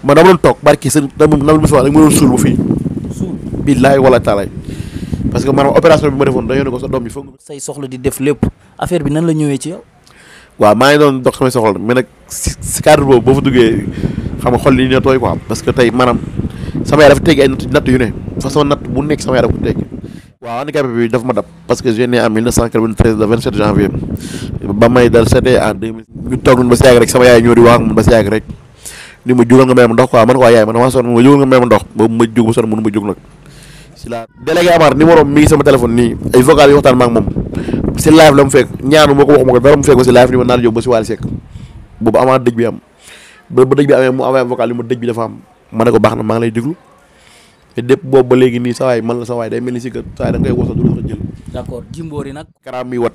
man dama doon toog barki seen dama bis wax rek ma doon suul bu fii billaay wala taalaay parce que maanaam opération bi ma defoon dañoo ne ko sa doom bi foog say soxla di def lépp affaire bi nan la ñëwee ci yow. waaw maa ngi doon dox samay soxla mais nag si cadre boobu boo fa duggee xam nga xol li ñu tooy quoi parce que tey maanaam sama yaay dafa teggi ay natt yu ne façon natt bu nekk sama yaay dafa ko teggi waaw handicapé bi dafa ma dab parce que je suis né en 1993 le 27 janvier ba may dal c'était en 2000 ñu toog ba si yàgg rek sama yaay ñoo di wax ak man ba si yàgg rek ni ma jugal nga may ma ndox quoi man ko yaay man dama sonn ma jugal nga may ma ndox boobu ma jug ba sonn mënu ma jug nag si la délégué Amar numéro mi ngi sama téléphone nii ay vocal yi waxtaan ma ak moom si live la mu fekk ñaanu moo ko waxuma ko dara mu fekk ko si live ni ma naan jóg ba si Wally Seck boobu avant dëj bi am ba dëj bi amee mu envoyé vocal li ma dëj bi dafa am ma ne ko baax na maa ngi lay déglu te dépp boobu ba léegi nii sa waay man la sa waay day mel ni si que saa da ngay wosa du la jël. d'accord Jimbori nag. karaam mi wat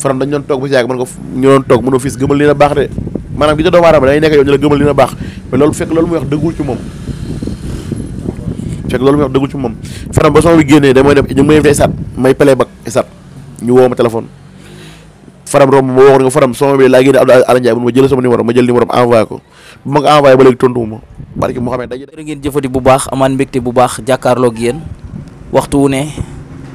faram dañ doon toog ba si yàgg man ko ñu doon toog mënoo fis gëmal li na baax de maanaam gi ca doomu aadama day nekk yow ñu la gëmal li na baax mais loolu fekk loolu muy wax dëggul ci moom fekk loolu muy wax dëggul ci moom faram ba sama bi génnee damay dem ñu may invité esat may pelee bak esat ñu woo ma téléphone faram romb ma wax nga faram sama bi laa génne Abdou Ala Ndiaye bu ma jël sama numéro ma jël numéro am envoyé ko bu ma ko envoyé ba léegi tontu ma barki Mouhamed daje jërë ngeen jëfati bu baax amaan mbégte bu baax jàkkaarloog yéen waxtu wu ne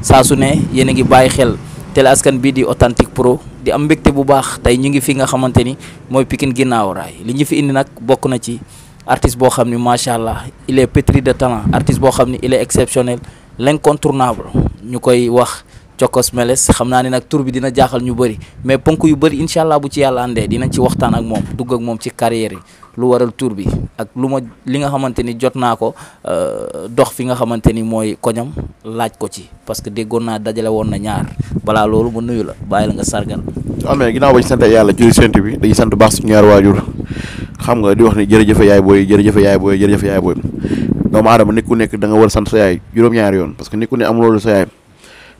saa su ne yéen a ngi bàyyi xel télé askan bii di Authentique Pro di am mbégte bu baax tey ñu ngi fi nga xamante ni mooy Pikine ginnaaw raay li ñu fi indi nag bokk na ci artiste boo xam ni macha allah il est pétri de talent artiste boo xam ni il est exceptionnel l'incontournable ñu koy wax Cokos Meles xam naa ne nag tur bi dina jaaxal ñu bëri mais ponk yu bëri incha allah bu ci yàlla àndee dinañ ci waxtaan ak moom dugg ak moom ci carrière yi lu waral tur bi ak li nga xamante ni jot naa ko dox fi nga xamante ni mooy koñam laaj ko ci parce que déggoon naa dajale woon na ñaar balaa loolu ma nuyu la bàyyi la nga sargal. amee ginnaaw ba ci sant yàlla juri sant bi dañuy sant baax suñu ñaar waajur xam nga di wax ni jërëjëf yaay booy jërëjëf yaay booy jërëjëf yaay booy doomu aadama nit ku nekk da nga war a sant sa yaay juróom-ñaari yoon parce que nit ku ne am loolu sa yaay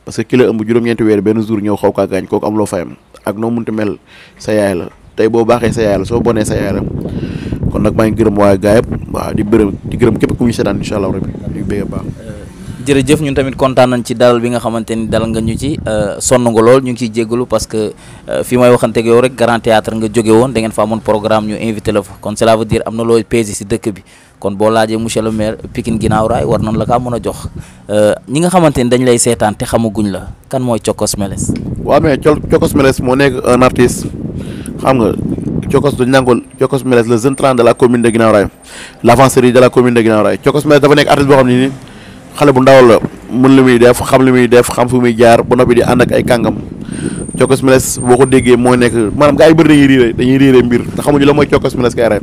parce que ki la ëmb juróom-ñeenti weer benn jour ñëw xaw kaa gaañ kooku am loo fayam ak noo munti mel sa yaay la tey boo baaxee sa yaay la soo bonee sa yaay la kon nag maa ngi gërëm waa gaa yëpp waaw di gërëm képp ku ñu seetaan incha allah rabbi di bëgg baax. jërëjëf ñun tamit kontaan nañ ci dalal bi nga xamante ni dalal nga ñu ci sonn nga lool ñu ngi ciy jéggalu parce que fi may waxanteeg yow rek Grand Théâtre nga jóge woon da ngeen fa amoon programme ñu invité la fa kon cela veut dire am na looy pesé si dëkk bi kon boo laajee monsieur le maire Pikine ginnaaw raay war nañ la kaa mën a jox ñi nga xamante ni dañ lay seetaan te xamaguñ la kan mooy Cokos Meles. waaw mais Cokos Meles moo nekk un artiste xam nga Cokos dañu naan ko Cokos Meles le jeune talent de la commune de Guinaw Rail l'avancée de la commune de Guinaw Rail Cokos Meles dafa nekk artiste boo xam ne nii xale bu ndaw la mën li muy def xam li muy def xam fu muy jaar ba noppi di ànd ak ay kàngam Cokos Meles boo ko déggee moo nekk maanaam gars yu bëri dañuy riire mbir te xamuñu la mooy Cokos Meles Kayraay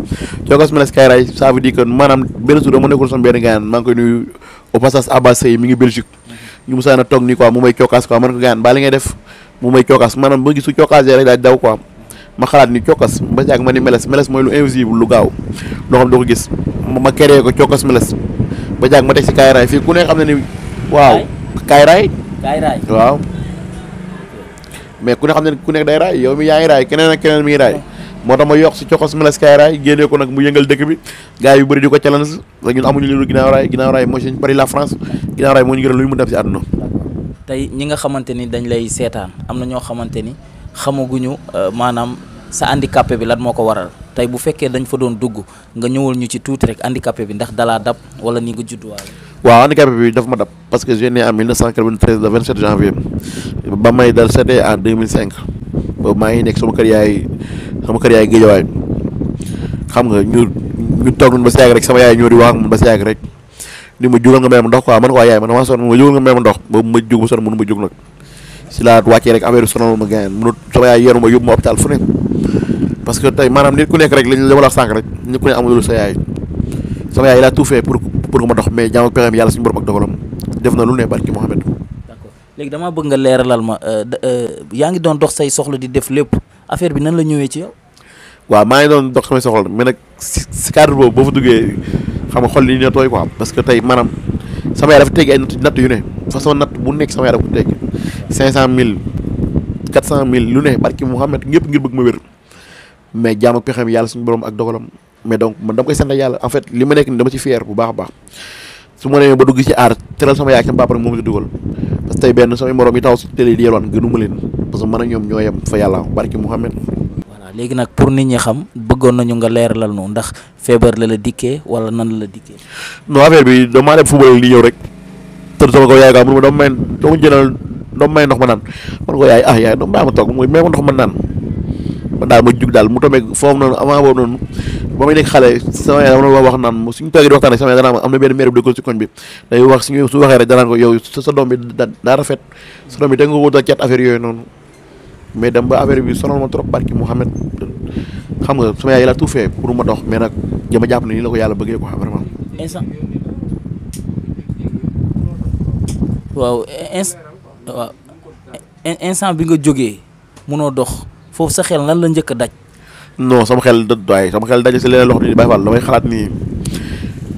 Cokos Meles Kayraay ça veut dire que maanaam benn jour dama nekkul sama benn gaayan maa ngi koy nuyu au passage Abbas Sey mi ngi Belgique ñu musaa na toog nii quoi mu may cokkaas quoi man ko gaayan baa li ngay def mu may cokkaas maanaam ba gisu cokkaasee rek daal daw quoi ma xalaat ni cokkas ba yàgg ma ni Meles mooy lu invisible lu gaaw loo xam doo ko gis ma créé ko Cokos Meles ba jàgg ma teg si Kayraay fii ku ne xam ne ni waaw Kayraay waaw mais ku ne xam ne ku nekk day raay yow mi yaa ngi raay keneen ak keneen mi ngi raay moo tax ma yokk si Cokos Meles Kayraay génnee ko nag mu yëngal dëkk bi gars yu bëri di ko challenge ñun amuñu lu ginnaaw raay moo suñ Paris la France ginnaaw raay moo ñu gënal lu ñu mën def si àdduna. tey ñi nga xamante ni dañ lay seetaan am na ñoo xamante ni xamaguñu maanaam sa handicapé bi lan moo ko waral tey bu fekkee dañ fa doon dugg nga ñëwal ñu ci tuuti rek handicapé bi ndax dalaa dab wala ni nga judduwaale. waaw handicapé bi dafa ma dab parce que je suis né en 1993 le 27 janvier ba may dal c'était en 2005 boobu maa ngi nekk sama kër yaay Géejawaay xam nga ñu toog nañ ba si yàgg rek sama yaay ñoo di wax ak man ba si yàgg rek ni ma jugal nga may ma ndox quoi man ko yaay man dama sonn ma jugal nga may ma ndox boobu ma jug ba sonn mënu ma jug nag si laa wàccee rek affaire sonal ma gaañ mënu sama yaay yeenu ma yóbbu ma hôpital fu ne parce que tey maanaam nit ku nekk rek li ma la wax sànq rek nit ku ne amul sa yaay sama yaay laa tout fait pour nga ma dox mais jaam ak pexeem yàlla suñu borom ak dogalam def na lu ne barki Mohamed. d'accord léegi damaa bëgg nga leeralal ma yaa ngi doon dox say soxla di def lépp affaire bi nan la ñëwee ci yow. waaw maa ngi doon dox samay soxla mais nag si cadre boobu boo fa duggee xam nga xol li ñu tooy quoi parce que tey maanaam sama yaay dafa teggi ay natt yu ne façon natt bu nekk sama yaay dafa ko teggi 500000 400000 lu ne barki Mohamed ñëpp ngir bëgg ma wér mais jaam ak pexeem yàlla suñu borom ak dogalam. mais donc man dama koy sant yàlla en fait li ma nekk ni dama ci fier bu baax a baax su ma demee ba dugg ci aar teral sama yaay sama papa rek moom la dugal parce que tey benn samay morom yi taw si télé di yelwaan gënuma leen parce que man ak ñoom ñoo yem fa yàlla barki Mouhamed. voilà léegi nag pour nit ñi xam bëggoon nañu nga leeralal noonu ndax feebar la dikkee wala nan la dikkee. non affaire bi damaa dem football li ñëw rek tëdd sama ko yaay gaa mun ma dama jëlal dama may ndox ma naan man ko yaay yaay dama bàyyi ma toog mooy may ma ndox ma naan man daal ma jug daal mu tomee foofu noonu avant boobu noonu ba may nekk xale sama yaay dama wax naan suñu toogee di waxtaan ak sama yaay danaa am na benn maire bu dëkkoon si koñ bi day wax su waxee rek danaan ko yow sa doom bi daa rafet sa doom bi da nga ko cat affaire yooyu noonu mais dem ba affaire bi sonal ma trop barki Mouhamed xam nga sama yaay yi la tout fait pour ma dox mais nag jama jàpp ne nii la ko yàlla bëggee quoi vraiment. instant bi nga jógee munoo dox foofu sa xel lan la njëkk a daj. non sama xel daj si leneen loo xam ne Baye Fall damay xalaat ni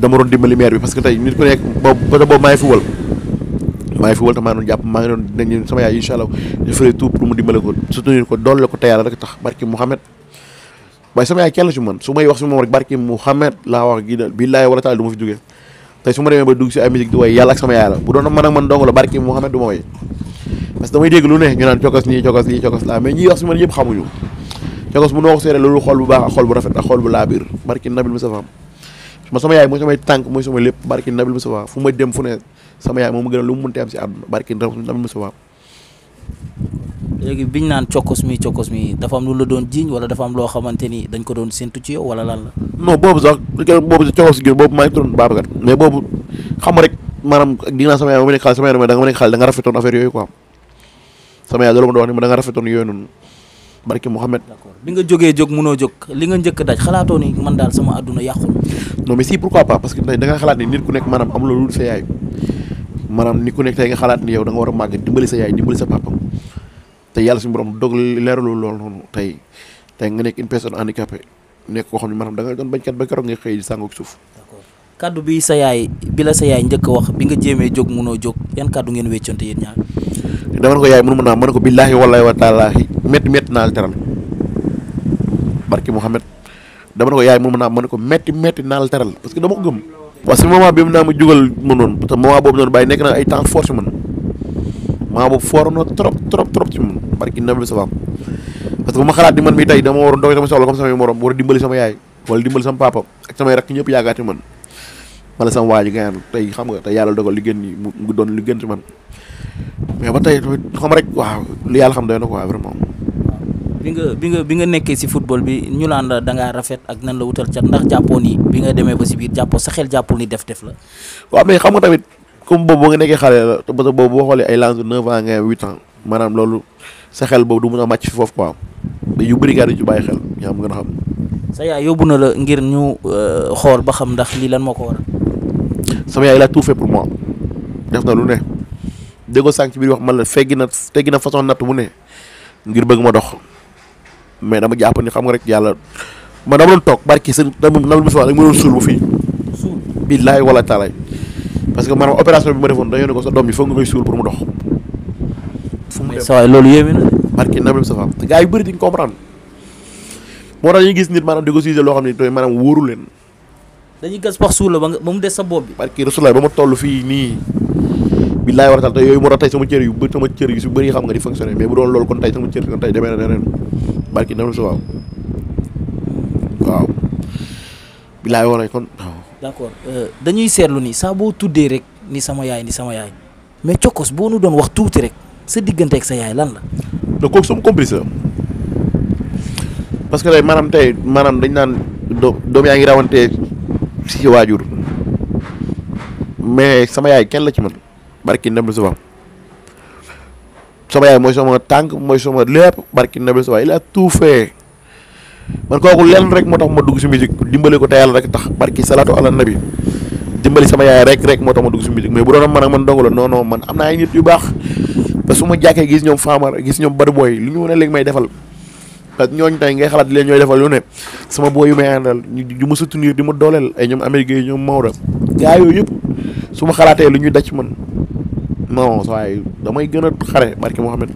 dama doon dimbali maire bi parce que tey nit ku nekk boobu maa ngi fi wal te maa doon jàpp maa ngi doon dañu sama yaay incha allah je ferai tout pour mu dimbale ko soutenir ko doole ko te yàlla rek tax barki Mouhamed waaye sama yaay kenn la ci man su may wax si moom rek barki Mouhamed laa wax gi daal billaahi wala taala du ma fi jógee tey su ma demee ba dugg si ay musique di woy yàlla ak sama yaay la bu doon man ak man dong la barki Mouhamed du ma woy parce que damay dégg lu ne ñu naan cokos nii cokos lii cokos laa mais ñi wax si man yëpp xamuñu cokos bu noo ko seere loolu xol bu baax ak xol bu rafet ak xol bu laa biir barki Nabil Moustapha ma sama yaay mooy samay tànk mooy sama lépp barki Nabil Moustapha fu ma dem fu ne sama yaay moom mu gën a lu mu mënti am si àdduna barki Nabil Moustapha. léegi biñ naan cokos mi dafa am lu la doon jiiñ wala dafa am loo xamante ni dañ ko doon séntu ci yow wala lan la. non boobu sax boobu si cokos gi boobu maa ngi doon Babacar mais boobu xam nga rek maanaam dinaa sama yaay ma nekk xale sama yaay da nga ma nekk xale da nga rafetoon affaire yooyu quoi sama yaay loolu ma doon wax ni ma da nga rafetoon yooyu noonu barki Mouhamed. d'accord bi nga jógee jóg munoo jóg li nga njëkk daj xalaatoo ni man daal sama àdduna yàqul. non mais si pourquoi pas parce que tey da nga xalaat ni nit ku nekk maanaam am loolu sa yaay maanaam nit ku nekk tey nga xalaat ni yow da nga war a màgg dimbali sa yaay dimbali sa papa te yàlla suñu borom dog leeralu loolu noonu tey nga nekk une personne handicapée nekk koo xam ne maanaam da nga doon bañkat ba keroog nga xëy di sàngoog suuf. d'accord kaddu bi sa yaay bi la sa yaay njëkk a wax bi nga jéemee jóg munoo jóg yan kaddu ngeen wéccoonte yéen ñaar. dama ne ko yaay mënu ma naa ma ne ko billaahi wallaahi wa taalaahi métti naa la teral barki Mouhamed dama ne ko yaay mënu ma naa ma ne ko métti naa la teral parce que dama ko gëm. parce que moment bi mu naa ma jugal ma noonu parce que moment boobu noonu bàyyi nekk na ay temps fort ci man moment boobu fort na trop ci man barki Nabil Salam parce que bu ma xalaat ni man mii tey dama war a doog sama soxla comme samay morom war a dimbali sama yaay wala dimbali sama papa ak samay rakk ñëpp yaakaar ci man wala sama waa ji gayaan tey xam nga tey yàlla dogal li gën ni mu doon li gën ci man mais ba tey tamit xam rek waaw li yàlla xam doy na quoi vraiment. bi nga nekkee si football bi ñu naan la da ngaa rafet ak nan la wutal cat ndax jàppoo ni bi nga demee ba si biir jàppoo sa xel jàppul ni def la. waaw mais xam nga tamit comme boobu nga nekkee xale la te boobu boo xoolee ay l'âge de 9 ans nga 8 ans maanaam loolu sa xel boobu du mën a màcc fi foofu quoi yu bëri gars yi ci bàyyi xel yaa am gën a xam. sa yaay yóbbu na la ngir ñu xool ba xam ndax lii lan moo ko waral. sama yaay la tout fait pour moi def na lu ne déggoo sànq ci biir wax man la teggi na façon natt bu ne ngir bëgg ma dox mais dama jàpp ni xam nga rek yàlla man dama doon toog barki seen dama mu soxla rek ma doon suul bu fii. suul billaay wala taalaay parce que maanaam opération bi ma defoon dañoo ne ko sa doom bi foog nga koy suul pour mu dox. fu mu dem sa waay loolu yéeme na. barki na sa fam te gars yu bëri diñ comprendre moo tax ñuy gis nit maanaam di ko siise loo xam ne tey maanaam wóoru leen. dañuy gas pax suul la ba mu des sa bopp bi. barki Rasulullah ba ma toll fii nii. billaay war a tal te yooyu moo tax tey sama cër yu su bëri xam nga di fonctionné mais bu doon loolu kon tey sama cër kon tey demee na neneen barki na sa waaw billaay war a kon waaw. d'accord dañuy seetlu ni saa boo tuddee rek ni sama yaay mais Cokos boo nu doon wax tuuti rek sa digganteeg sa yaay lan la. donc kooku sama complice la parce que tey maanaam dañ naan doom yaa ngi rawante si waajur mais sama yaay kenn la ci man. barki Nabil Sow sama yaay mooy sama tànk mooy sama lépp barki Nabil Sow il a tout fait man kooku lenn rek moo tax ma dugg si musique dimbali ko te yàlla rek tax barki salaatu ala nabi dimbali sama yaay rek moo tax ma dugg si musique mais bu doon man ak man dong la non man am na ay nit yu baax parce que su ma jàkkee gis ñoom Famara gis ñoom Bada Boy lu ñu mën a léegi may defal parce que ñooñu tey ngay xalaat leen ñooy defal lu ne sama boy yu may àndal ñu ma soutenir di ma dooleel ay ñoom Amérique yi ñoom Maodo gaa yooyu yëpp su ma xalaatee lu ñuy daj man. non waaye damay gën a xare barki Mohamed.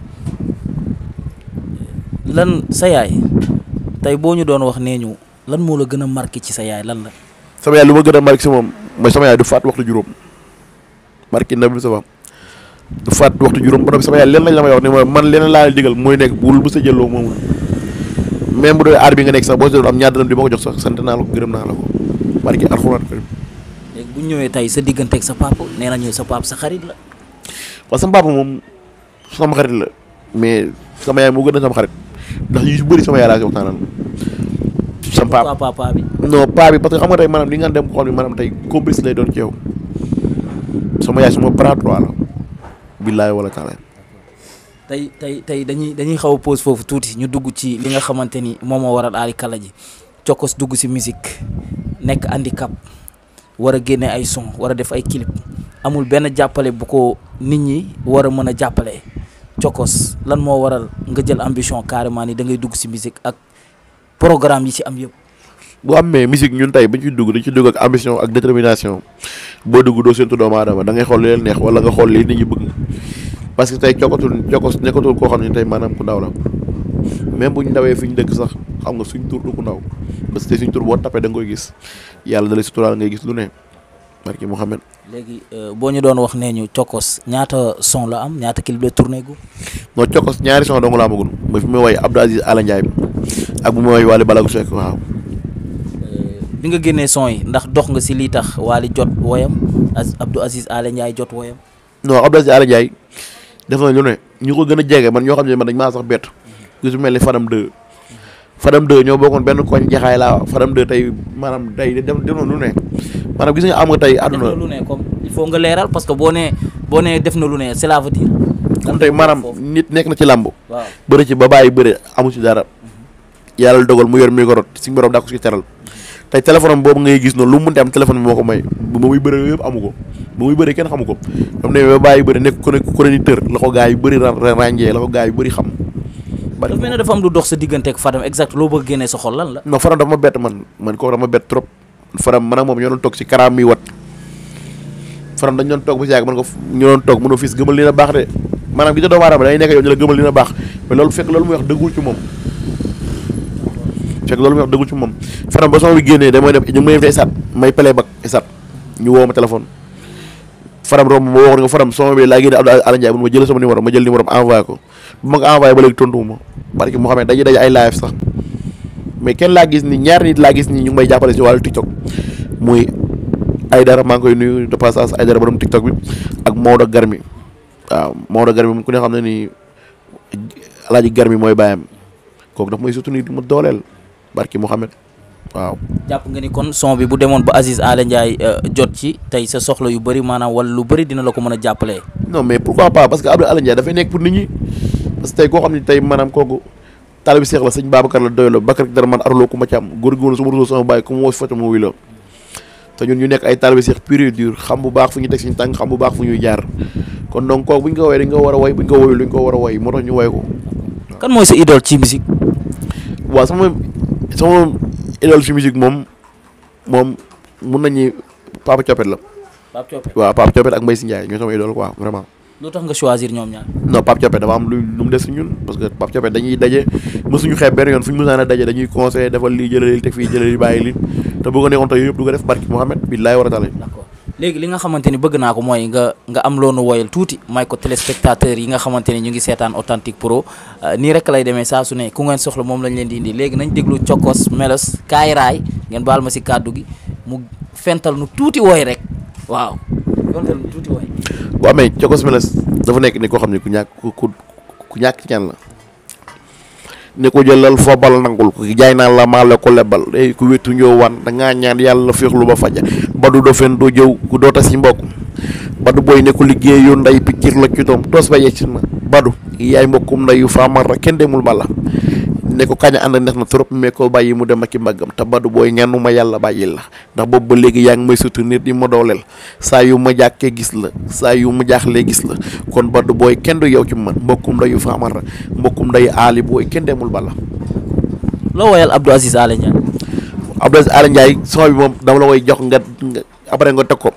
lan sa yaay tey boo ñu doon wax nee ñu lan moo la gën a marqué ci sa yaay lan la. sama yaay lu ma gën a marqué si moom mooy sama yaay du faat waxtu juróom marqué na bi sama du faat waxtu juróom ba noppi sama yaay leen lañ la may wax ne man leneen laa la digal mooy nekk bul bu sa jëloo moom même bu dee aar bi nga nekk sax boo si doon am ñaar dërëm di ma ko jox sax sant naa la ko gërëm naa la ko barki alxuraan karim. léegi bu ñëwee tey sa digganteeg sa papa nee nañu sa papa sa xarit la. parce que sama papa moom sama xarit la mais sama yaay moo gën a sama xarit ndax yu bëri sama yaay laa si waxtaanal. sama papa bi. non paa bi parce que xam nga tey maanaam li nga dem ko xam ne maanaam tey complice lay doon ci yow sama yaay suma bras droit la billaay wala taala. tey dañuy xaw a pause foofu tuuti ñu dugg ci li nga xamante ni moom moo waral Ali Kalaji Cokkos dugg si musique nekk handicap war a génne ay son war a def ay clip amul benn jàppale bu ko nit ñi war a mën a jàppale Cokkos lan moo waral nga jël ambition carrément ni da ngay dugg si musique ak programme yi ci am yëpp. bu amee musique ñun tey bañ ci dugg dañ ci dugg ak ambition ak détermination boo dugg doo séntu doomu aadama da ngay xool li leen neex wala nga xool li nit ñi bëgg parce que tey Cokkos nekkatul koo xam ne tey maanaam ku ndaw la même bu ñu ndawee fi ñu dëkk sax xam nga suñ tur du ku ndaw parce que suñ tur boo tapee da nga koy gis yàlla da lay suturaal ngay gis lu ne barki Mouhamed. léegi boo ñu doon wax nee ñu Cokkos ñaata son la am ñaata clip la tourné gu. non Cokkos ñaari son dong la amagul mooy fi may woy Abdou Aziz Ala Ndiaye ak bu may woy Wally Ballago Seck waaw. bi nga génnee son yi ndax dox nga si lii tax Wally jot woyam Abdou Aziz Ala Ndiaye jot woyam. non Abdou Aziz Ala Ndiaye def na lu ne ñu ko gën a jege man ñoo xam ne man dañ maa sax bett gisu mel ni Fadam 2 Fadam 2 ñoo bokkoon benn koñ jaxaay laa Fadam 2 tey maanaam tey def na lu ne maanaam gis nga am nga tey àdduna def na lu ne comme il faut nga leeral parce que boo nee def na lu ne cela veut dire. comme tey maanaam nit nekk na ci làmb waaw bëri ci ba bàyyi bëri amu ci dara yàlla dogal mu yor micro si borom daa ko si teral tey téléphone am boobu ngay gis noonu lu mu munti am téléphone bi moo ko may ba muy bëri yëpp amu ko ba muy bëri kenn xamu ko dam ne ba bàyyi bëri nekk chroniqueur la ko gaa yu bëri ràññee la ko gaa yu bëri xam. dafa mel ne dafa am lu dox sa diggante ak Fadam exact loo bëgg génnee sa xol lan la. non Fadam dafa ma bett man kooku dafa ma bett trop Fadam man ak moom ñoo doon toog si karaam mi wat Fadam dañ doon toog ba si yàgg man ko ñoo doon toog mënoo fis gëmal li na baax de maanaam gi ta doomu aadama day nekk yow ñu la gëmal li na baax mais loolu fekk loolu muy wax dëggul ci moom Fadam ba sama bi génnee damay dem ñu may invité esat may pele bak esat ñu woo ma téléphone Fadam romb ma waxoon nga Fadam sama bi laa génne Abdou Ala Ndiaye ma jël sama numéro ma jël numéro envoyé ko bu ma ko envoyé ba léegi tontuwuma parce que moo xam ne daje ay live sax mais kenn laa gis ni ñaari nit laa gis ni ñu ngi may jàppale si wàllu TikTok muy Aydara maa ngi koy nuyu de passage Aydara borom TikTok bi ak Maodo Garmi waaw Maodo Garmi moom ku ne xam ne ni Alaaji Garmi mooy bàyyam kooku daf may soutenir di ma dooleel barki Mouhamed waaw. jàpp nga ni kon son bi bu demoon ba Aziz Ala Ndiaye jot ci tey sa soxla yu bëri maanaam wala lu bëri dina la ko mën a jàppalee. non mais pourquoi pas parce que Abdou Ala Ndiaye dafay nekk pour nit ñi parce que tey koo xam ne tey maanaam kooku taalibi Seex la sëñ Babacar la doy la Bakar dara man arloo ku ma ci am góor-góorlu su ma rusoo sama bàyyi ku ma woo foto ma wuy la te ñun ñu nekk ay taalibi Seex pur et dur xam bu baax fu ñu teg suñu tànk xam bu baax fu ñuy jaar kon donc kooku bu ñu ko woowee dañ ko war a woy bu ñu ko woyul dañ ko war a woy moo tax ñu woy ko. kan mooy sa idole ci musique. waaw sama idole ci musique moom mun nañu Papa Thiopet la. Pape Thiopet waaw Pape Thiopet ak Mbaye Si Ndiaye ñoo sama idole quoi vraiment. lu tax nga choisir ñoom ñaar. non Pape Thiopet dafa am lu mu def si ñun parce que Pape Thiopet dañuy daje mësuñu xeeb benn yoon fu ñu mësaan a daje dañuy conseillé defal lii jëlee lii teg fii jëlee lii bàyyi lii te bu ko nekkoon tey yëpp du ko def barki Mouhamed billaay war a taale. d'accord léegi li nga xamante ni bëgg naa ko mooy nga am loonu woyal tuuti may ko téléspectateurs yi nga xamante ni ñu ngi seetaan Authentique Pro nii rek lay demee saa su ne ku ngeen soxla moom lañ leen di indi léegi nañ déglu Cokkos Melos kaay raay ngeen baal ma si kàddu gi mu fental nu tuuti woy rek waaw fental nu tuuti woy. bu amee Cokkos Melos dafa nekk ni koo xam ne ku ñàkk ñaan la ne ko jëlal foobal nangul ko jaay naa la maa la ko lebal ku wétu ñëw wan da ngaa ñaan yàlla féexlu ba faja badu do fen doo jëw ku doo tas yi mbokk badu booy ne ko liggéeyu nday piccir la ci doom toos ba yegsi na badu yaay mbokkum nday yu faamara kenn demul bala ne ko kañ a ànd neex na trop mais ko bàyyi mu dem ak i mbaggam te badu booy ñaanuma yàlla bàyyil la ndax boobu ba léegi yaa ngi may soutenir di ma dooleel saa yu ma jàkkee gis la saa yu ma jaaxlee gis la kon badu booy kenn du yow ci man mbokkum nday yu faamara mbokkum nday aali booy kenn demul bala. loo woyal Abdou Aziz Ala Ndiaye. Abdou Aziz Ala Ndiaye sama bi moom dama la koy jox nga après nga teg ko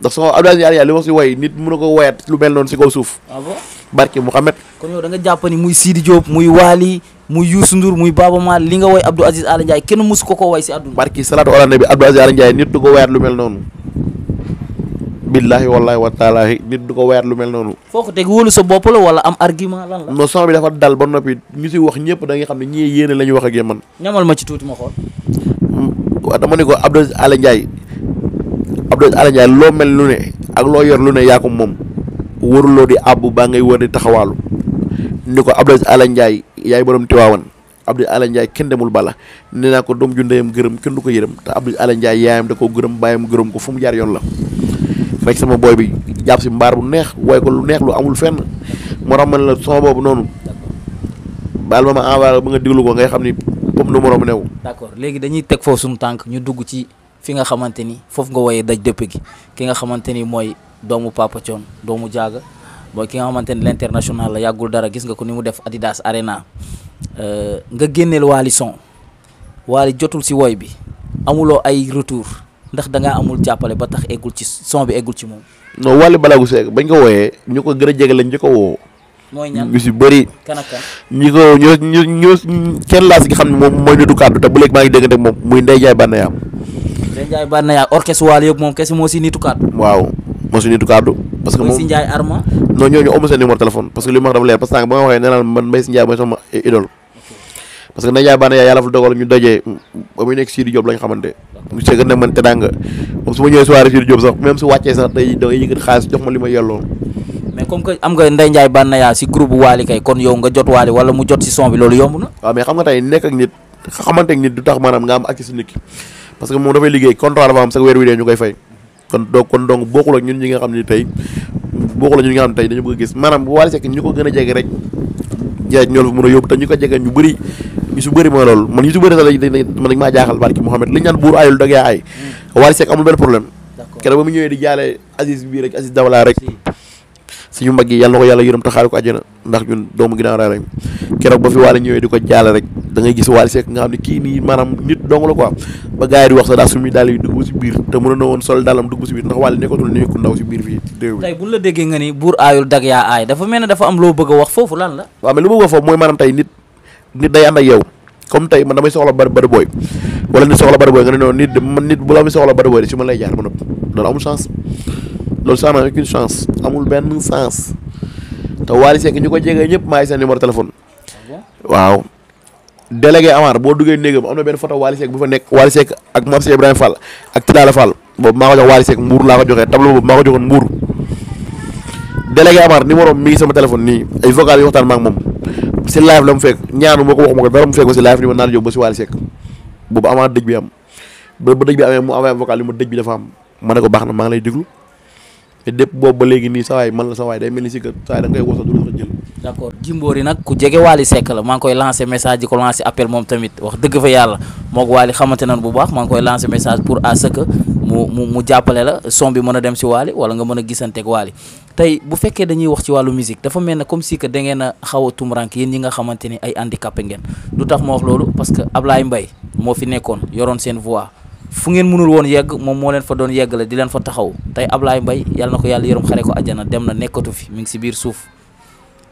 ndax sama Abdou Aziz Ala Ndiaye li ma si woy nit mën na ko woyaat lu mel noonu si kaw suuf. ah bon barki Mouhamed. kon yow da nga jàpp ni muy Sidi Diop muy Wally muy Youssou Ndour muy Baaba Maal li nga woy Abdou Aziz Ala Ndiaye kenn musu ko woy si àdduna. barki salaatu ala nabi Abdou Aziz Ala Ndiaye nit du ko woyaat lu mel noonu billahi wallahi wa taala nit du ko weer lu mel noonu. foo ko teg wóolu sa bopp la wala am argument lan la. non son bi dafa dal ba noppi ñu si wax ñëpp da nga xam ne ñii yéene la ñu wax ak yéen man. ñamal ma ci tuuti ma xool. waaw dama ne ko Abdou Alé Ndiaye loo mel lu ne ak loo yor lu ne yaa ko moom wëruloo di àbb baa ngay wër di taxawaalu ni ko Abdou Alé Ndiaye yaay borom Tiwaawan Abdou Alé Ndiaye kenn demul bala nee naa ko doom ju ndeyam gërëm kenn du ko yërëm te Abdou Alé Ndiaye yaayam da ko gërëm baayam gërëm ko fu mu jaar yoon la fekk sama booy bi jàpp si mbaar bu neex waaye ko lu neex lu amul fenn moo tax man la sama boobu noonu baal ma envoyé ba nga diglu ko ngay xam ni comme numéro bu new. d'accord léegi dañuy teg foofu suñu tànk ñu dugg ci fi nga xamante ni foofu nga woyee daj dëpp gi ki nga xamante ni mooy doomu Papa Thione doomu Jaaga mooy ki nga xamante ni l'international la yàggul dara gis nga ko ni mu def Adidas Arena nga génneel Wally son Wally jotul si woy bi amuloo ay retour ndax da ngaa amul jàppale ba tax eggul ci son bi eggul ci moom. non Wally Ballago Seck bañ ko wooyee ñu ko gën a jege lañ ñu ko woo. mooy ñan ñu si bëri. kan ak kan ñi ko ñu kenn laa si nga xam ne moom mooy nitu kàddu te bu léegi maa ngi déggante moom muy Ndeye Ndiaye Banaya. Ndeye Ndiaye Banaya orchestre Wally yëpp moom kese moo si nitu kàddu. waaw moo si nitu kàddu. parce que moom si Ndiaye Arma. non ñooñu amu seen numéro téléphone parce que li ma wax dafa leer parce que ba ma waxee nee naa man Mbaye si Ndiaye mooy sama idole parce que Ndeye Ndiaye Banaya yàlla fa dogal ñu dajee ba muy nekk Sidi Diop lañ xamante mu seega ne man te danga moom su ma ñëwee soirée Sidi Diop sax même su wàccee sax day yëkkati xaalis jox ma li ma yelloo. mais comme que am nga Ndeye Ndiaye Banaya si groupe Wally kay kon yow nga jot Wally wala mu jot si son bi loolu yomb na. waaw mais xam nga tey nekk ak nit xamante ak nit du tax maanaam nga am accès si nit ki parce que moom dafay liggéey contrat dafa am sax weer wi dee ñu koy fay kon donc bokkul ak ñun ñi nga xam ne tey bokkul ak ñun ñi nga xam ne tey dañu bëgg a gis maanaam Wally Seck ñu ko gën a jege rek jaaj ñoo la fa mën a yóbbu te ñu ko jege ñu bëri ñu su bëri mooy loolu man ñu su bëri sax man dañ maa jaaxal barki Mouhamed li ñu naan buur ayul dag yaa ay Wally Seck amul benn problème keroog ba mu ñëwee di jaale Aziz bii rek Aziz Dabala rek suñu mag yi yàlla na ko yàlla yërëm te xaare ko àjjana ndax ñun doomu ginnaaw raay lañ keroog ba fi Wally ñëwee di ko jaale rek da ngay gis Wally Seck nga xam ne kii nii maanaam nit dong la quoi ba gars yi di wax sax daa suñu daal yi dugg si biir te mënoon na woon sol daalam dugg si biir ndax Wally nekkatul ni ku ndaw si biir fii réew mi tey buñ la déggee nga ni buur aayul dag yaa aay dafa mel ne dafa am loo bëgg a wax foofu lan la. waaw mais lu ma wax foofu mooy maanaam tey nit day ànd ak yow comme tey man damay soxla bari booy wala nit soxla bari booy nga ne noonu nit bu la mi soxla bari booy de si man lay jaar ma nopp loolu amul chance loolu ça n'a aucune chance amul benn sens te Wally Seck ñu ko jege ñëpp maa ngi seen numéro téléphone waaw délégué Amar boo duggee néegam am na benn photo Wally Seck bu fa nekk Wally Seck ak Marché Ibrahima Fall ak Tidala Fall boobu maa ko jox Wally Seck Mbour laa ko joxee tableau boobu maa ko joxoon Mbour délégué Amar numéro mi ngi sama téléphone nii ay vocal yi waxtaan ma ak moom si live la mu fekk ñaanu moo ko waxuma ko dara mu fekk ko si live ni ma naan jóg ba si Wally Seck boobu avant dëj bi am ba dëj bi amee mu envoyé vocal li ma dëj bi dafa am ma ne ko baax na maa ngi lay déglu te dépp boobu ba léegi nii sa waay man la sa waay day mel ni si que sa waay da nga koy woo sax du la ko jël. d'accord Jimbori nag ku jege Wally Seck la maa ngi koy lancé message di ko lancé appel moom tamit wax dëgg fa yàlla moog Wally xamante nañ bu baax maa ngi koy lancé message pour à ce que mu jàppale la son bi mën a dem si Wally wala nga mën a gisanteeg Wally tey bu fekkee dañuy wax ci wàllu musique dafa mel ne comme si que da ngeen a xaw a tumrank yéen ñi nga xamante ni ay handicapé ngeen lu tax ma wax loolu parce que Ablaye Mbaye moo fi nekkoon yoroon seen voix fu ngeen mënul woon yegg moom moo leen fa doon yeggale di leen fa taxaw tey Ablaye Mbaye yàlla na ko yàlla yërëm xare ko àjjana dem na nekkatu fi mi ngi si biir suuf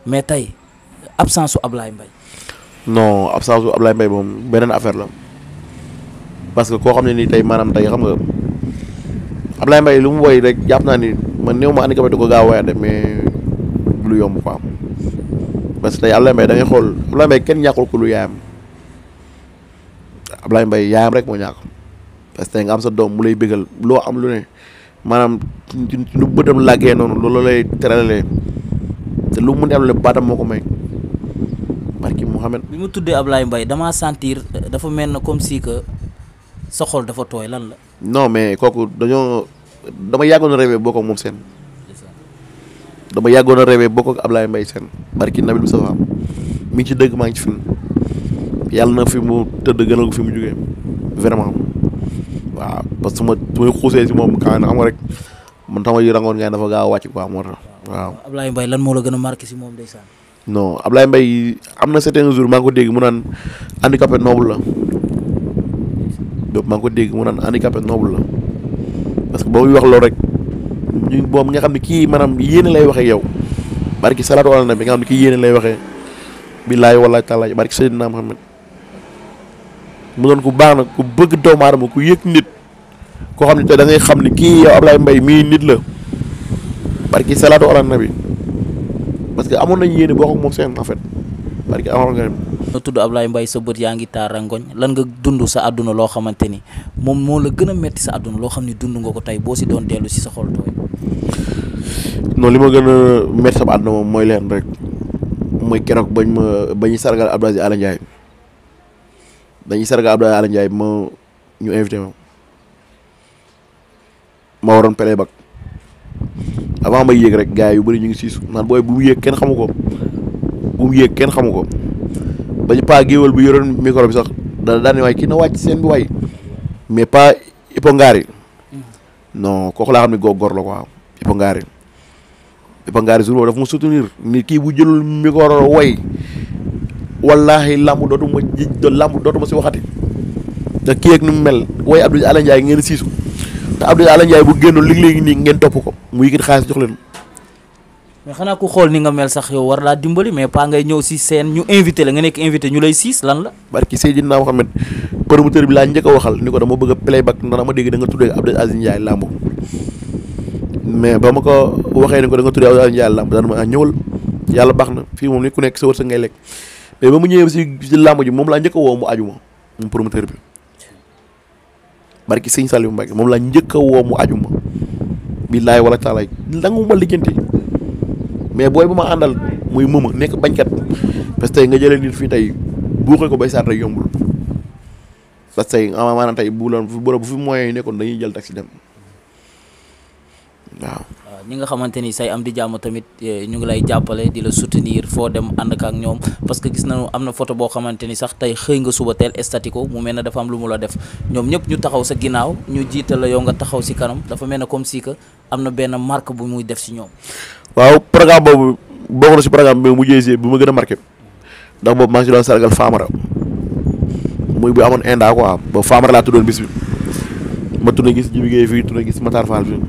mais tey absence su Ablaye Mbaye. non absence su Ablaye Mbaye moom beneen affaire la parce que koo xam ne nii tey maanaam tey xam nga Ablaye Mbaye lu mu woy rek jàpp naa ni man néew ma handicapé du ko gaaw a woyaat de mais lu yomb quoi parce que tey Ablaye Mbaye da ngay xool Ablaye Mbaye kenn ñàkkul ko lu yaayam Ablaye Mbaye yaayam rek moo ñàkk. parce que nga am sa doom mu lay bégal loo am lu ne maanaam lu bëtam làggee noonu loolu lay teralee te lu mu mën am lu ne baatam moo ko may barki Mouhamed. bi mu tuddee Ablaye Mbaye damaa sentir dafa mel na comme si que sa xol dafa tooy lan la. non mais kooku dama yàggoon a rêvé bokk ak moom seen. dama yàggoon a rêvé bokk ak Ablaye Mbaye seen barki Nabil Moustapha mi ngi ci dëgg maa ngi ci fin yàlla na fi mu tëdd gënal ko fi mu jógee vraiment. waaw parce que su may xuusee si moom kaa na xam nga rek man tama yi rangoon ngay dafa gaaw a wàcc quoi moo tax waaw. Ablaye Mbaye lan moo la gën a marqué si moom ndeysaan. non Ablaye Mbaye am na certain jour maa ngi ko dégg mu naan handicapé noble la donc maa ngi ko dégg mu naan handicapé noble la parce que boobu wax loolu rek ñu boobu nga xam ne kii maanaam yéene lay waxee yow barki salaatu ala nabi nga xam ne kii yéene lay waxee billaahi wallaahi taala barki Seydina Muhammad mu doon ku baax nag ku bëgg doomu aadama ku yëg nit koo xam ne te da ngay xam ne kii yow Ablaye Mbaye mii nit la barki salaatu ala nabi parce que amoon nañu yéene boo xam moom seen en fait barki amoon nga nga tudd Ablaye Mbaye sa bët yaa ngi taara ngoñ lan nga dund sa àdduna loo xamante ni moom moo la gën a metti sa àdduna loo xam ne dund nga ko tey boo si doon dellu si sa xol tooy. non li ma gën a metti sama àdduna moom mooy leen rek mooy keroog bañuy sargal Abdou Aziz Ala Ndiaye dañuy sargal Abdou Aziz Ala Ndiaye ñu invité ma waroon playback avant may yéeg rek gars yu bëri ñu ngi siisu naan booy bu mu yéeg kenn xamu ko bañu pas géwél bu yoroon micro bi sax daan waay kii na wàcc seen bi waay mais pas Ipongaari non kooku laa xam ne góor la quoi Ipongaari jour boobu dafa ma soutenir ni kii bu jëlul micro way wallaahi lamb dootuma si waxati da kii ak ni mu mel way Abdou Ala Ndiaye ngeen siisu te Abdou Ala Ndiaye bu génnoon léegi nii ngeen topp ko mu yëkkati xaalis jox leen. mais xanaa ku xool ni nga mel sax yow war laa dimbali mais pas ngay ñëw si scène ñu invité la nga nekk invité ñu lay siis lan la. barki Seydina Mohamed promoteur bi laa njëkk a waxal ni ko dama bëgg a playback ndax dama dégg da nga tuddee Abdou Aziz Ndiaye lamb mais ba ma ko waxee ni ko da nga tuddee Abdou Aziz Ndiaye lamb dana ma ñëwal yàlla baax na fii moom ni ku nekk sa wërsëg ngay lekk mais ba mu ñëwee si lamb ji moom laa njëkk a woo mu aju ma moom promoteur bi. barki sëñ Saliou Mbacke moom laa njëkk a woo mu aju ma billaay wala taalaay nangu ma lijjanti mais booy bu ma àndal muy mëma nekk bañkat parce que tey nga jëlee nit fii tey buuxee ko bay saat rek yombul parce que tey maanaam tey bu fi moyens yi nekkoon dañuy jël taxi dem waaw. ñi nga xamante ni say am di jàmm tamit ñu ngi lay jàppale di la soutenir foo dem ànd ak ñoom parce que gis nañu am na photo boo xamante ni sax tey xëy nga suba teel statico mu mel ne dafa am lu mu la def ñoom ñëpp ñu taxaw sa ginnaaw ñu jiital la yow nga taxaw si kanam dafa mel ne comme si que am na benn marque bu muy def si ñoom. waaw programme boobu bokk na si programme bi mu jëyee bu ma gën a marqué ndax boobu maa ngi si doon sargal Famara muy bu amoon inda quoi ba Famara laa tuddoon bis bi ma tudd gis Jibi Gueye fii tudd gis Matar Fall fii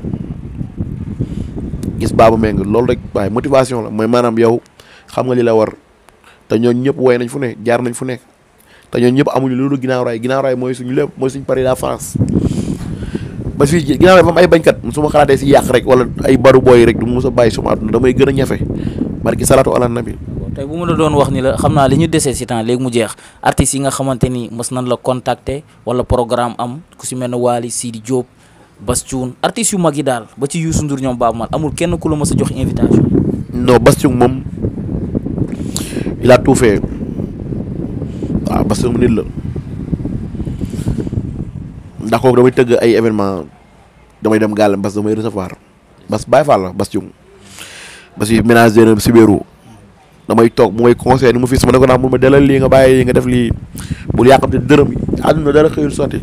gis Baba Meng loolu rek waaye motivation la mooy maanaam yow xam nga li la war te ñooñu ñëpp woy nañ fu ne jaar nañ fu nekk te ñooñu ñëpp amuñu loolu ginnaaw raay mooy suñu lépp mooy suñu Paris la France ba fii ginnaaw raay ba am ay bañkat su ma xalaatee si yàq rek wala ay baru booy rek du mos a bàyyi suma àdduna damay gën a ñafe barki salaatu ala nabi. tey bu ma la doon wax ni la xam naa li ñu desee si temps léegi mu jeex artistes yi nga xamante ni mës nañ la contacter wala programme am ku si mel ne Wally Sidi Diop Bass Thioung artistes yu mag yi daal ba ci Youssou Ndour ñoom Baaba Maal amul kenn ku la mës a jox invitation. non Bass Thioung moom il a tout fait waaw Bass Thioung nit la ndax kooku damay tëgg ay événement damay dem gàllam parce que damay recevoir Bass Baye Fall la Bass Thioung Bass yi ménage na Sibéru damay toog mu may conseil ni mu fi sama ne ko naa mun ma delal lii nga bàyyi nga def lii bul yàqamte dërëm yi àdduna dara xëyul sotti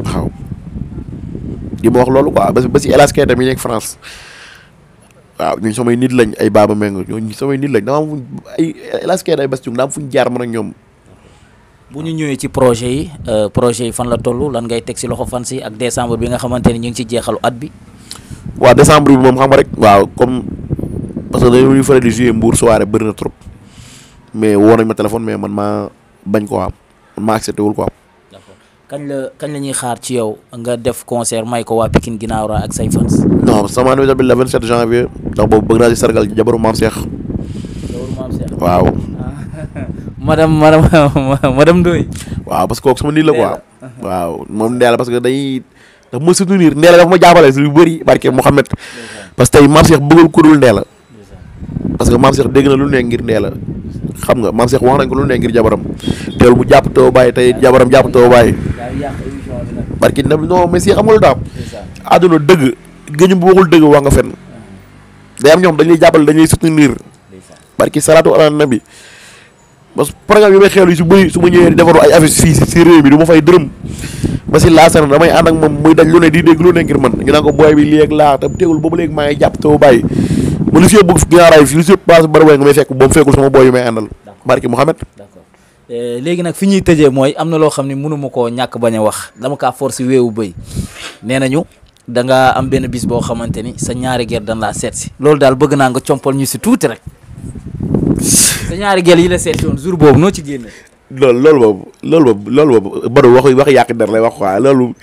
waaw di ma wax loolu quoi ba si Elas Keita mi nekk France waaw ñun samay nit lañ ay Baba Meng ñooñu samay nit lañ dama am ay Elas Keita ay Bass Thioung daa am fu ñu jaar man ak ñoom. bu ñu ñëwee ci projet yi fan la toll lan ngay teg si loxo fan si ak décembre bi nga xamante ni ñu ngi ci jeexalu at bi. waaw décembre bi moom xam nga rek. waaw comme parce que dañuy faral di jouer Mbour soirée bëri na trop mais woo nañ ma téléphone mais man maa bañ ko am man maa accepté wul ko am. kañ la ñuy xaar ci yow nga def concert may ko waa Pikine ginnaaw raay ak say fans. non sama anniversaire bi le 27 janvier ndax boobu bëgg naa si sargal jabaru maam Cheikh. waaw. madame Ndoye. waaw parce que kooku sama nit la quoi. waaw moom Ndéla parce que dafa ma soutenir Ndéla dafa ma jàppale si lu bëri barke Mouhamed. parce que tey maam Cheikh bëggul ku dul Ndéla. parce que maam Cheikh dégg na lu ne ngir Ndéla xam nga maam Cheikh wax nañ ko lu ne ngir jabaram teewul mu jàpp too bàyyi tey jabaram jàpp too bàyyi. barke non mais si xam nga lu daam. àdduna dëgg gëñu bu waxul dëgg wax nga fenn. day am ñoom dañ lay jàppale dañ lay soutenir. barke salaatu ala nabi parce que programme yi may xeelu yi su bëri su ma ñëwee di defaru ay affiche fii si réew mi du ma fay dërëm ba si laasana damay ànd ak moom muy daj lu ne di dégg lu ne ngir man ñu naan ko booy bi lii ak laa te teewul boobu léegi maa ngi jàpp te bàyyi ma lu si bëgg ginnaaraay lu si passe bari way nga may fekk ba mu fekkul sama booy yi may àndal barki Mouhamed. d'accord léegi nag fi ñuy tëjee mooy am na loo xam ne mënuma koo ñàkk bañ a wax dama kaa force weewu bëy nee nañu da nga am benn bis boo xamante ni sa ñaari ger dañ laa seet si loolu daal bëgg naa nga compal ñu si tuuti rek sa ñaari gel yi la seet woon jour boobu noo ci génne. loolu boobu Badou wax yàq der lay wax quoi loolu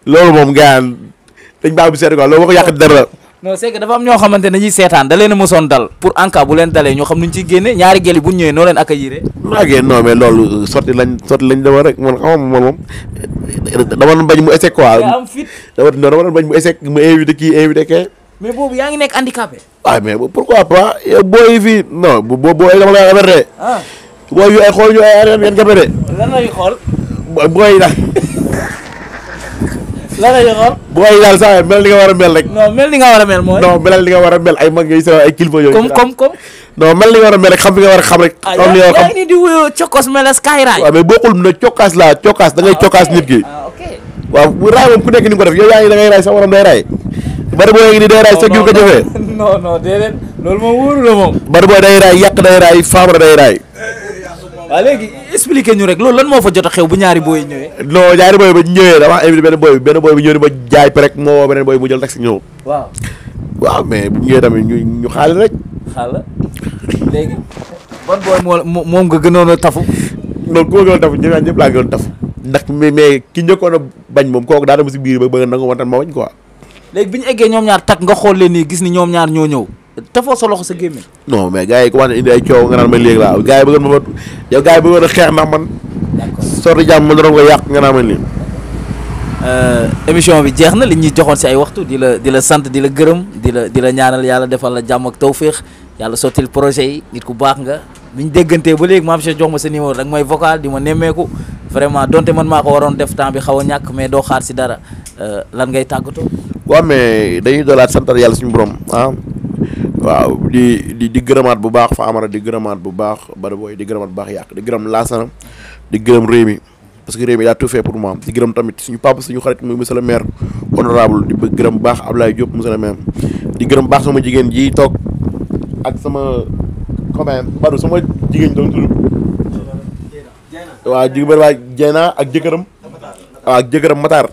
moom gars dañ baax bi seet quoi loolu wax yàq der la non c'est que dafa am ñoo xamante ne dañuy seetaan da leen a mosoon dal pour en cas bu leen dalee ñoo xam nuñ ciy génne ñaari gel yi bu ñu ñëwee noo leen accueillir. non mais loolu sotti lañ demoon rek man xam moom dama doon bañ mu échec quoi. nga am fit dama doon bañ mu échec mu invité kii invité kee. mais boobu yaa ngi nekk handicapé. waaw mais pourquoi pas booy fii non booy dama lay avertir. booy yu ay xool ñu ay yan gerte de. lan lay xool. booy daal. lan lay xool. booy daal saa mel ni nga war a mel rek. non mel ni nga war a mel mooy. non melal li nga war a mel ay mag yooyu ay kilifa yooyu. comme. non mel li nga war a mel rek xam bi nga war a xam rek. xam li nga war a xam yaa ngi ni di wuyoo cokos meles kaay raay. waaw mais bokkul na cokkaas la cokkaas da ngay cokkaas nit ki. ok. waaw bu raay moom ku nekk ni nga ko def yow yaa ngi da ngay raay sa waram day raay. bari booy ngi ni day raay sa giw ko jëfee. non déedéet loolu moom wóoru la moom. bari booy day raay yàq day raay faamara day raay. waaw léegi expliqué ñu rek loolu lan moo fa jot a xew bu ñaari booy ñëwee. non ñaari booy ba ñëwee dama invité benn booy bi ñëw ni ma jaay rek moo woo beneen booy mu jël taxi ñëw. waaw mais bu ñëwee tamit ñu xaalis rek. xaalis léegi. ban booy moom nga gënoon a tafu. non ku ma gënoon tafu ñëpp laa gënoon tafu. ndax mais ki njëkkoon a bañ moom kooku daa dem si biir ba bëgg nangu wantan ma wañ quoi. léegi bi ñu eggee ñoom ñaar takk nga xool leen nii gis ni ñoom ñaar ñoo ñëw tafoo sa loxo sa gémmiñ. non mais gars yi commencé indi ay coow nga naan ma léegi laa gars yi bëggoon ma yow gars yi bëggoon a xeex ndax man. d'accord sorti jàmm ma naroon ko yàq nga naan ma lii. émission bi jeex na li ñuy joxoon si ay waxtu di la sant di la gërëm di la ñaanal yàlla defal la jàmm ak tawféex yàlla sottil projet yi nit ku baax nga biñ déggantee ba léegi maam Cheikh jox ma sa numéro rek mooy vocal di ma nemmeeku vraiment donte man maa ko waroon def temps bi xaw a ñàkk mais doo xaar si dara lan ngay tàggatoo. waaw mais dañuy doolaat santal yàlla suñu borom waaw di gërëmaat bu baax fa amara di gërëmaat bu baax bari booy di gërëmaat bu baax yàq di gërëm laasana di gërëm réew mi parce que réew mi daa tout fait pour moi di gërëm tamit suñu papa suñu xarit muy monsieur le maire honorable di gërëm bu baax Ablaye Diop monsieur le maire di gërëm baax sama jigéen ji toog ak sama copain Badou sama jigéen doon tudd waaw jigéen waa Dieyna ak jëkkëram waaw ak jëkkëram Matar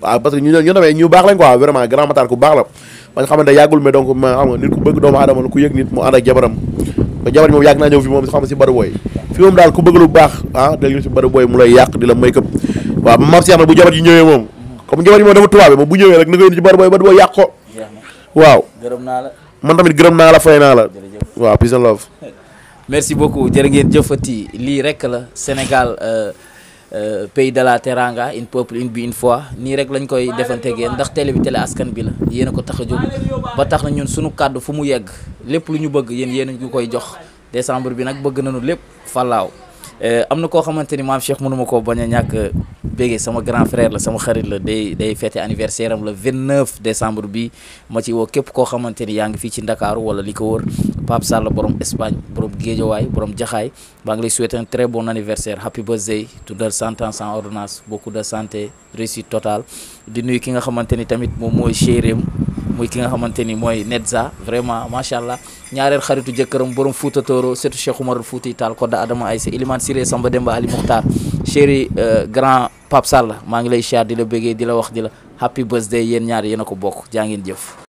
waaw parce que ñu tamit ñu baax lañ quoi vraiment grand Matar ku baax la ba nga xamante yàggul mais donc ma xam nga nit ku bëgg doomu aadama la ku yëg nit mu ànd ak jabaram ba jabar moom yàgg naa ñëw fi moom xam nga si Badou Boy fi moom daal ku bëgg lu baax dégg si Badou Boy mu lay yàq di la may këpp waaw mam si na bu jabar yi ñëwee moom comme jabar yi moom dafa tubaabe moom bu ñëwee rek na koy indi ci Badou Boy yàq ko waaw gërëm naa la man tamit gërëm naa la fay naa la waaw peace and love merci beaucoup jërë ngeen jëfati lii rek la Sénégal pays de la teranga une peuple une but une foi nii rek lañ koy defanteeg yéen ndax télé bi télé askan bi la yéen a ko tax a jóg ba tax na ñun suñu kàddu fu mu yegg lépp lu ñu bëgg yéen a ñu koy jox décembre bi nag bëgg nañu lépp falaaw am na koo xamante ni maam Cheikh mënuma koo bañ a ñàkk bégee sama grand frère la sama xarit la day fêté anniversaire am le 29 décembre bi ma ci woo képp koo xamante ni yaa ngi fii ci Ndakaaru wala li ko wër Pape Sall borom Espagne borom Géejawaay borom Jaxaay maa ngi lay souhaiter un très bon anniversaire happy birthday tudal 100 ans sans ordonnance beaucoup de santé réussite totale di nuyu ki nga xamante ni tamit moom mooy chérim muy ki nga xamante ni mooy Netza vraiment macha allah ñaareel xaritu jëkkëram borom Fouta Toro surtout Cheikh Oumar Fouti Tall Kodda Adama Aïssa Ilimane Siré Samba Demba Ali Mukhtar chéri grand Pape Sall maa ngi lay siyaar di la bëggee di la wax di la happy birthday yéen ñaar yéen a ko bokk jaa ngeen jëf